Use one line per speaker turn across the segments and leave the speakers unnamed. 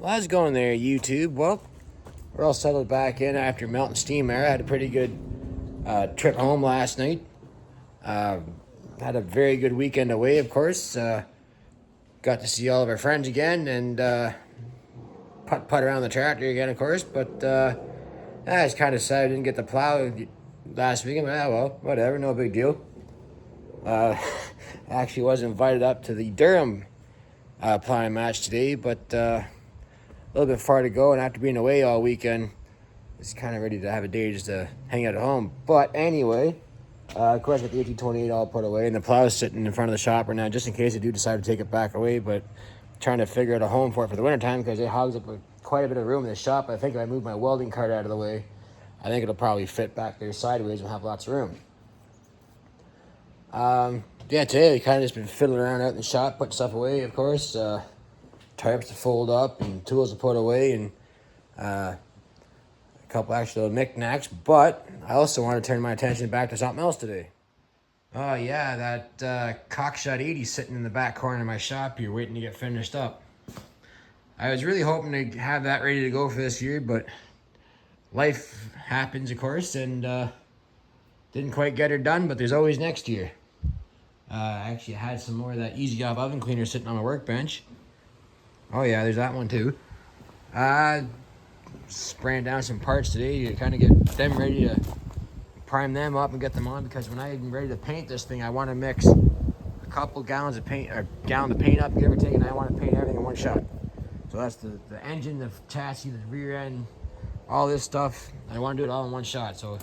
Well, how's it going there, YouTube? Well, we're all settled back in after melting steam there. I had a pretty good trip home last night. Uh, had a very good weekend away, of course. Got to see all of our friends again and putt around the tractor again, of course. But I was kind of sad I didn't get the plow last weekend. Well, whatever, no big deal. I actually was invited up to the Durham plowing match today, but a little bit far to go, and after being away all weekend, it's kind of ready to have a day just to hang out at home. But anyway, of course, with the 1828 all put away, and the plow's sitting in front of the shop right now, just in case I do decide to take it back away. But trying to figure out a home for it for the wintertime because it hogs up quite a bit of room in the shop. I think if I move my welding cart out of the way, I think it'll probably fit back there sideways and have lots of room. Yeah, today we kind of just been fiddling around out in the shop, putting stuff away, of course. Tarps to fold up and tools to put away, and a couple actual knickknacks. But I also want to turn my attention back to something else today. Oh yeah, that cockshot 80 sitting in the back corner of my shop here waiting to get finished up. I was really hoping to have that ready to go for this year, but life happens, of course, and didn't quite get her done, but there's always next year. I actually had some more of that Easy Off oven cleaner sitting on my workbench. Oh yeah, there's that one too. Spraying down some parts today to kind of get them ready to prime them up and get them on, because when I'm ready to paint this thing, I want to mix a couple gallons of paint, or gallon of paint up, give or take, and I want to paint everything in one shot. So that's the engine, the chassis, the rear end, all this stuff. I want to do it all in one shot. So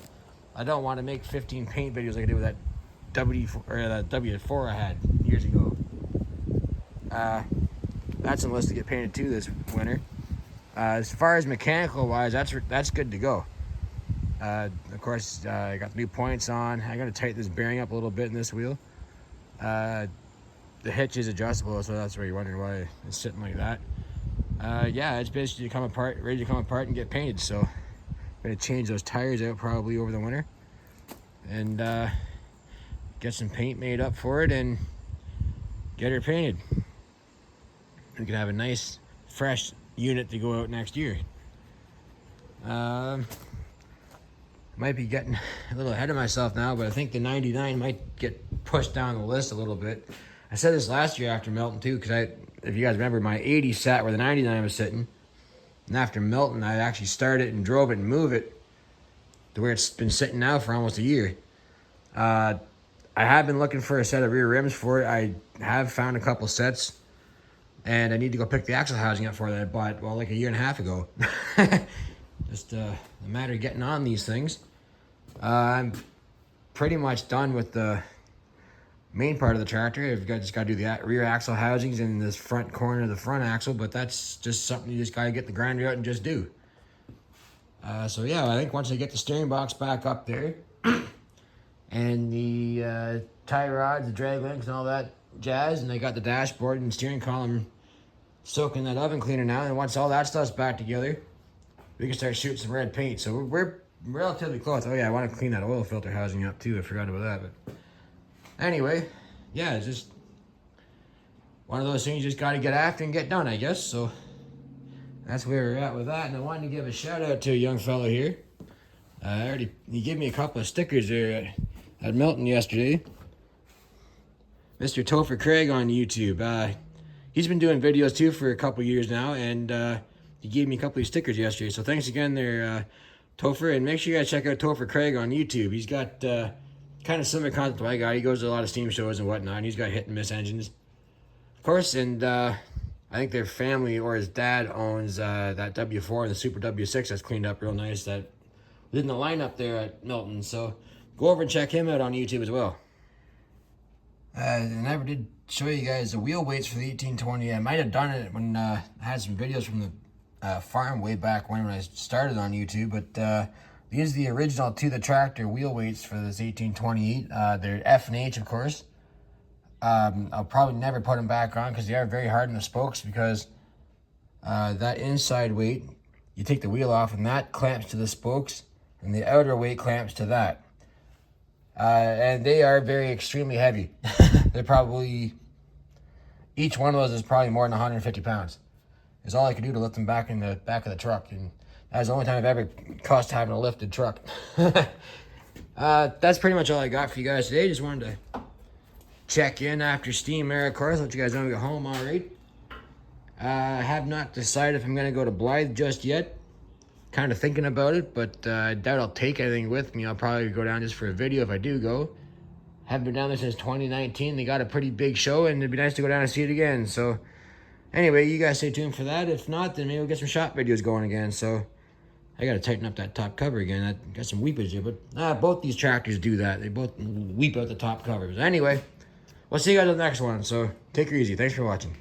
I don't want to make 15 paint videos like I did with that W4 I had years ago. That's on the list to get painted too this winter. As far as mechanical wise, that's good to go. Of course, I got the new points on. I got to tighten this bearing up a little bit in this wheel. The hitch is adjustable, so that's where you're wondering why it's sitting like that. Yeah, it's basically ready to come apart and get painted. So I'm gonna change those tires out probably over the winter, and get some paint made up for it and get her painted. We can have a nice, fresh unit to go out next year. Might be getting a little ahead of myself now, but I think the 99 might get pushed down the list a little bit. I said this last year after melting too, because if you guys remember, my 80 sat where the 99 was sitting, and after melting, I actually started and drove it and moved it to where it's been sitting now for almost a year. I have been looking for a set of rear rims for it. I have found a couple sets, and I need to go pick the axle housing up for that I bought, well, like a year and a half ago. Just a matter of getting on these things. I'm pretty much done with the main part of the tractor. I've just got to do the rear axle housings in this front corner of the front axle, but that's just something you just got to get the grinder out and just do. So yeah, I think once I get the steering box back up there, and the tie rods, the drag links, and all that jazz, and I got the dashboard and steering column soaking that oven cleaner now, and once all that stuff's back together, we can start shooting some red paint. So we're relatively close. Oh yeah, I want to clean that oil filter housing up too. I forgot about that. But anyway, yeah, it's just one of those things you just got to get after and get done, I guess. So that's where we're at with that. And I wanted to give a shout out to a young fellow here. He gave me a couple of stickers there at Milton yesterday. Mr. Topher Craigg on YouTube. He's been doing videos too for a couple years now, and he gave me a couple of stickers yesterday. So thanks again there, Topher. And make sure you guys check out Topher Craigg on YouTube. He's got kind of similar content to my guy. He goes to a lot of steam shows and whatnot, and he's got hit and miss engines, of course. And I think their family or his dad owns that W4 and the Super W6 that's cleaned up real nice that was in the lineup there at Milton. So go over and check him out on YouTube as well. I never did show you guys the wheel weights for the 1820. I might have done it when I had some videos from the farm way back when I started on YouTube, but these are the original to the tractor wheel weights for this 1828. They're F and H, of course. I'll probably never put them back on because they are very hard in the spokes, because that inside weight, you take the wheel off and that clamps to the spokes, and the outer weight clamps to that. And they are very extremely heavy. They're probably, each one of those is probably more than 150 pounds. is all I could do to lift them back in the back of the truck. And that was the only time I've ever cussed having a lifted truck. That's pretty much all I got for you guys today. Just wanted to check in after Steam Era Cars. Let you guys know we got home all right. I have not decided if I'm going to go to Blythe just yet. Kind of thinking about it, but I doubt I'll take anything with me. I'll probably go down just for a video if I do go. Haven't been down there since 2019. They got a pretty big show, and it'd be nice to go down and see it again. So anyway, you guys stay tuned for that. If not, then maybe we'll get some shop videos going again. So I got to tighten up that top cover again. I got some weepage there, but both these tractors do that. They both weep out the top covers. Anyway, we'll see you guys on the next one. So take her easy. Thanks for watching.